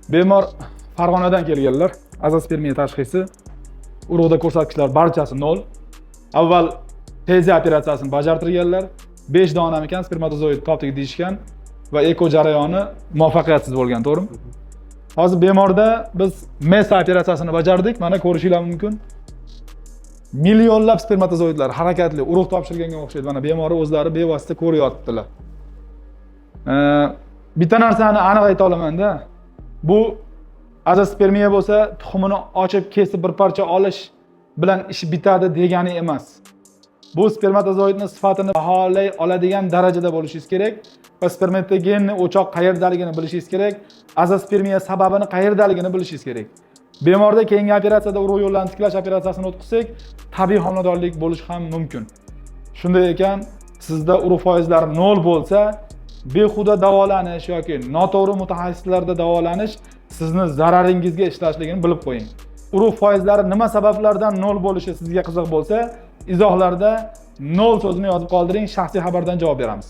Bemor Farg'onadan kelganlar. Azospermiya tashxisi. Urug'da ko'rsatkichlar barchasi 0. Avval TZ operatsiyasini bajartirganlar. 5 dona ekan spermatozoid topdik deyishgan va eko jarayoni muvaffaqiyatsiz bo'lgan, to'g'rimi? Hozir bemorda biz MES operatsiyasini bajardik. Mana ko'rishingiz mumkin. Millionlab spermatozoidlar harakatli urug' topshirganga o'xshaydi. Mana bemor o'zlari bevosita ko'ryaptilar. Bitta narsani aniq ayta olaman-da. Bu azospermiya bo'lsa, tuxumini ochib, kesib bir parcha olish bilan ish bitadi degani emas. Bu spermatozoidning sifatini baholay oladigan darajada bo'lishingiz kerak va spermatogenni o'choq qayerdaligini bilishingiz kerak. Azospermiya sababini qayerdaligini bilishingiz kerak. Bemorda keyingi operatsiyada urug' yo'llarini tiklash operatsiyasini o'tkazsak, tabiiy homiladorlik bo'lishi ham mumkin. Shunday ekan, sizda urug' foizlari 0 bo'lsa, behuda davolanish yoki noto'g'ri mutaxassislarda davolanish sizni zararingizga ishlashligini bilib qo'ying. Urug' foizlari nima sabablardan 0 bo'lishi sizga qiziq bo'lsa, izohlarda 0 so'zini yozib qoldiring, shaxsiy xabardan javob beramiz.